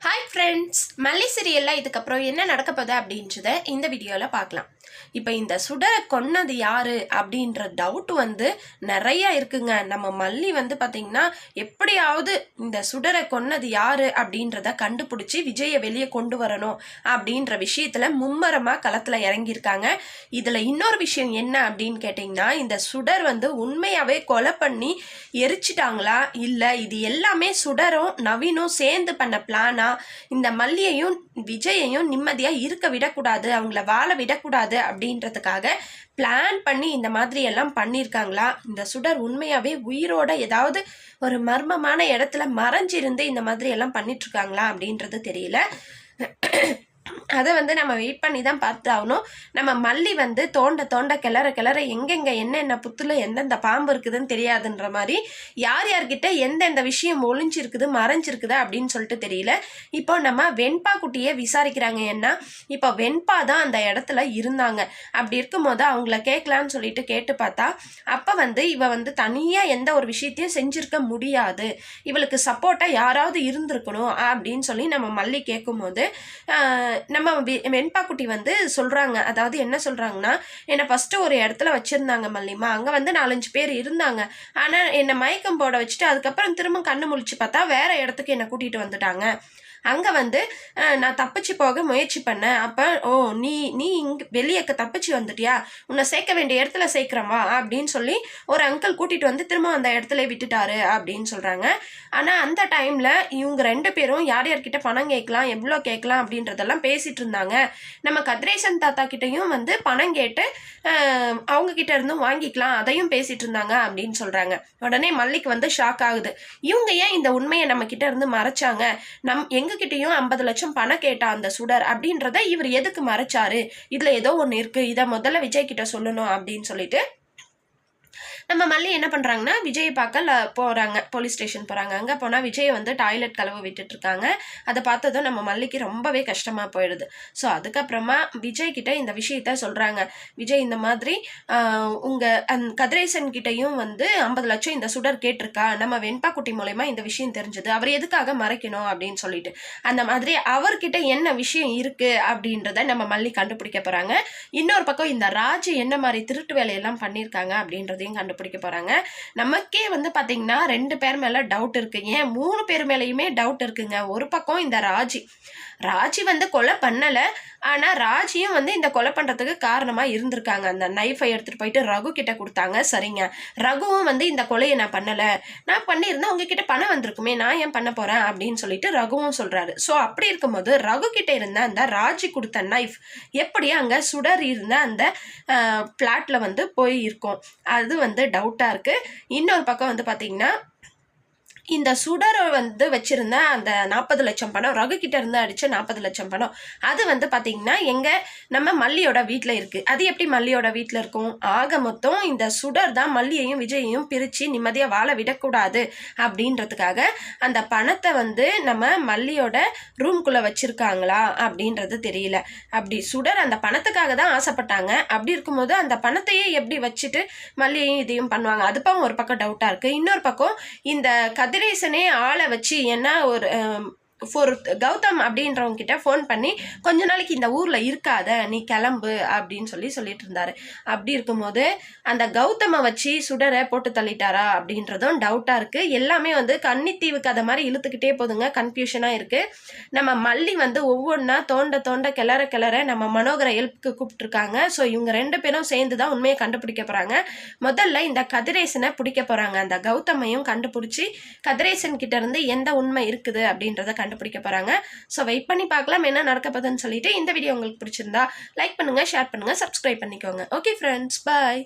Hi friends, மல்லி சீரியலில் இதுக்கப்புறம் என்ன நடக்க போகுது அப்படின்றத இந்த வீடியோவில் பார்க்கலாம். இப்போ இந்த சுடரை கொன்னது யாரு அப்படின்ற டவுட் நிறைய இருக்குங்க. நம்ம மல்லி பார்த்தீங்கன்னா எப்படியாவது இந்த சுடரை கொன்னது யாரு அப்படின்றத கண்டுபிடிச்சி விஜயை வெளியே கொண்டு வரணும் அப்படின்ற விஷயத்துல மும்மரமாக களத்தில் இறங்கியிருக்காங்க. இதில் இன்னொரு விஷயம் என்ன அப்படின்னு கேட்டிங்கன்னா, இந்த சுடர் உண்மையாகவே கொலை பண்ணி எரிச்சிட்டாங்களா, இல்லை இது எல்லாமே சுடரும் நவீனும் சேர்ந்து பண்ண பிளானா, இந்த மல்லியையும் விஜயையும் நிம்மதியா இருக்க விடக்கூடாது, அவங்கள வாழ விடக்கூடாது அப்படின்றதுக்காக பிளான் பண்ணி இந்த மாதிரி எல்லாம் பண்ணியிருக்காங்களா, இந்த சுடர் உண்மையாவே உயிரோட ஏதாவது ஒரு மர்மமான இடத்துல மறைஞ்சிருந்து இந்த மாதிரி எல்லாம் பண்ணிட்டு இருக்காங்களா அப்படின்றது தெரியல. அதை நம்ம வெயிட் பண்ணி தான் பார்த்து ஆகணும். நம்ம மல்லி தோண்ட தோண்ட கிளற எங்கெங்க என்னென்ன புத்துல எந்தெந்த பாம்பு இருக்குதுன்னு தெரியாதுன்ற மாதிரி யார் யார்கிட்ட எந்தெந்த விஷயம் ஒளிஞ்சிருக்குது மறைஞ்சிருக்குது அப்படின்னு சொல்லிட்டு தெரியல. இப்போ நம்ம வெண்பா குட்டியே விசாரிக்கிறாங்க. ஏன்னா இப்போ வெண்பா தான் அந்த இடத்துல இருந்தாங்க. அப்படி இருக்கும்போது அவங்கள கேட்கலான்னு சொல்லிட்டு கேட்டு பார்த்தா அப்போ இவ தனியாக எந்த ஒரு விஷயத்தையும் செஞ்சிருக்க முடியாது, இவளுக்கு சப்போர்ட்டாக யாராவது இருந்திருக்கணும் அப்படின்னு சொல்லி நம்ம மல்லி கேட்கும்போது நம்ம வெண்பா குட்டி சொல்றாங்க. அதாவது என்ன சொல்றாங்கன்னா, என்னை ஃபர்ஸ்ட் ஒரு இடத்துல வச்சிருந்தாங்க மல்லிமா, அங்க 4-5 பேர் இருந்தாங்க. ஆனா என்னை மயக்கம் போட வச்சுட்டு அதுக்கப்புறம் திரும்ப கண்ணு முழிச்சு பார்த்தா வேற இடத்துக்கு என்னை கூட்டிட்டு வந்துட்டாங்க. அங்கே நான் தப்பிச்சு போக முயற்சி பண்ணேன். அப்போ நீ நீ இங்கே வெளியே தப்பிச்சு வந்துட்டியா, உன்னை சேர்க்க வேண்டிய இடத்துல சேர்க்குறவா அப்படின்னு சொல்லி ஒரு அங்கிள் கூட்டிகிட்டு திரும்ப அந்த இடத்துல விட்டுட்டாரு அப்படின்னு சொல்கிறாங்க. ஆனால் அந்த டைமில் இவங்க 2 பேரும் யார் யார்கிட்ட பணம் கேட்கலாம், எவ்வளோ கேட்கலாம் அப்படின்றதெல்லாம் பேசிகிட்டு இருந்தாங்க. நம்ம கதிரேசன் தாத்தா கிட்டையும் பணம் கேட்டு அவங்கக்கிட்ட இருந்தும் வாங்கிக்கலாம், அதையும் பேசிகிட்டு இருந்தாங்க அப்படின்னு சொல்கிறாங்க. உடனே மல்லிக்கு ஷாக் ஆகுது. இவங்க ஏன் இந்த உண்மையை நம்ம கிட்ட இருந்து மறைச்சாங்க, எங்ககிட்டயும் 50 லட்சம் பணம் கேட்டா அந்த சுடர் அப்படின்றத இவர் எதுக்கு மறைச்சாரு, இதுல ஏதோ ஒண்ணு இருக்கு, இதை முதல்ல விஜய் கிட்ட சொல்லணும் அப்படின்னு சொல்லிட்டு நம்ம மல்லி என்ன பண்ணுறாங்கன்னா விஜயை பார்க்க போகிறாங்க. போலீஸ் ஸ்டேஷன் போகிறாங்க. அங்கே போனால் விஜய் டாய்லெட் கழுவ விட்டுட்டு இருக்காங்க. அதை பார்த்ததும் நம்ம மல்லிக்கு ரொம்பவே கஷ்டமாக போயிடுது. ஸோ அதுக்கப்புறமா விஜய் கிட்ட இந்த விஷயத்த சொல்கிறாங்க. விஜய் இந்த மாதிரி உங்கள் கதிரேசன் கிட்டையும் 50 லட்சம் இந்த சுடர் கேட்டிருக்கா, நம்ம வெண்பா குட்டி மூலயமா இந்த விஷயம் தெரிஞ்சது, அவர் எதுக்காக மறைக்கணும் அப்படின்னு சொல்லிட்டு அந்த மாதிரி அவர்கிட்ட என்ன விஷயம் இருக்குது அப்படின்றத நம்ம மல்லி கண்டுபிடிக்க போகிறாங்க. இன்னொரு பக்கம் இந்த ராஜு என்ன மாதிரி திருட்டு வேலையெல்லாம் பண்ணியிருக்காங்க அப்படின்றதையும் கண்டுபிடிக்க போறாங்க. நமக்கே பாத்தீங்கன்னா 2 பேர் மேல டவுட் இருக்கு, ஏன் 3 பேர் மேலயுமே டவுட் இருக்குங்க. ஒரு பக்கம் இந்த ராஜி கொலை பண்ணல, ஆனா ராஜியும் இந்த கொலை பண்றதுக்கு காரணமா இருந்திருக்காங்க. அந்த நைஃபை எடுத்துட்டு போயிட்டு ரகு கிட்ட கொடுத்தாங்க. சரிங்க, ரகுவும் இந்த கொலையை நான் பண்ணல, நான் பண்ணியிருந்தா உங்ககிட்ட பணம் வந்திருக்குமே, நான் ஏன் பண்ண போறேன் அப்படின்னு சொல்லிட்டு ரகுவும் சொல்றாரு. ஸோ அப்படி இருக்கும்போது ரகு கிட்ட இருந்த அந்த ராஜி கொடுத்த நைஃப் எப்படி அங்க சுடர் இருந்த அந்த பிளாட்ல போய் இருக்கும், அது டவுட்டா இருக்கு. இன்னொரு பக்கம் பாத்தீங்கன்னா இந்த சுடரை வச்சிருந்த அந்த 40 லட்சம் பணம், ரகு கிட்ட இருந்து அடிச்ச 40 லட்சம் பணம், அது பாத்தீங்கன்னா எங்க நம்ம மல்லியோட வீட்டுல இருக்கு. அது எப்படி மல்லியோட வீட்டுல இருக்கும்? ஆக மொத்தம் இந்த சுடர் தான் மல்லியையும் விஜயையும் பிரிச்சு நிம்மதியா வாழ விடக்கூடாது அப்படின்றதுக்காக அந்த பணத்தை நம்ம மல்லியோட ரூம்குள்ள வச்சிருக்காங்களா அப்படின்றது தெரியல. அப்படி சுடர் அந்த பணத்துக்காக தான் ஆசைப்பட்டாங்க. அப்படி இருக்கும்போது அந்த பணத்தையே எப்படி வச்சுட்டு மல்லியையும் இதையும் பண்ணுவாங்க, அதுப்பா ஒரு பக்கம் டவுட்டா இருக்கு. இன்னொரு பக்கம் இந்த கதிரேசனே ஆளை வச்சு என்ன ஒரு கௌதம் அப்படின்றவங்க கிட்ட ஃபோன் பண்ணி கொஞ்ச நாளைக்கு இந்த ஊர்ல இருக்காத, நீ கிளம்பு அப்படின்னு சொல்லிட்டு இருந்தாரு. அப்படி இருக்கும்போது அந்த கௌதமை வச்சு சுடரை போட்டு தள்ளிட்டாரா அப்படின்றதும் டவுட்டா இருக்கு. எல்லாமே கன்னித்தீவு கதை மாதிரி இழுத்துக்கிட்டே போதுங்க, கன்ஃபியூஷனா இருக்கு. நம்ம மல்லி ஒவ்வொன்றா தோண்ட தோண்ட கிளற நம்ம மனோகரை ஹெல்ப்புக்கு கூப்பிட்டுருக்காங்க. ஸோ இவங்க 2 பேரும் சேர்ந்து தான் உண்மையை கண்டுபிடிக்க போறாங்க. முதல்ல இந்த கதிரேசனை பிடிக்க போறாங்க. அந்த கௌதமையும் கண்டுபிடிச்சி கதிரேசன் கிட்ட இருந்து எந்த உண்மை இருக்குது அப்படின்றத கண்டுபிடிக்க போறாங்க. சோ வெயிட் பண்ணி பார்க்கலாம் என்ன நடக்க போகுதுன்னு சொல்லிட்டு. இந்த வீடியோ உங்களுக்கு பிடிச்சிருந்தா லைக் பண்ணுங்க, ஷேர் பண்ணுங்க, சப்ஸ்கிரைப் பண்ணிக்கோங்க. Okay friends, by.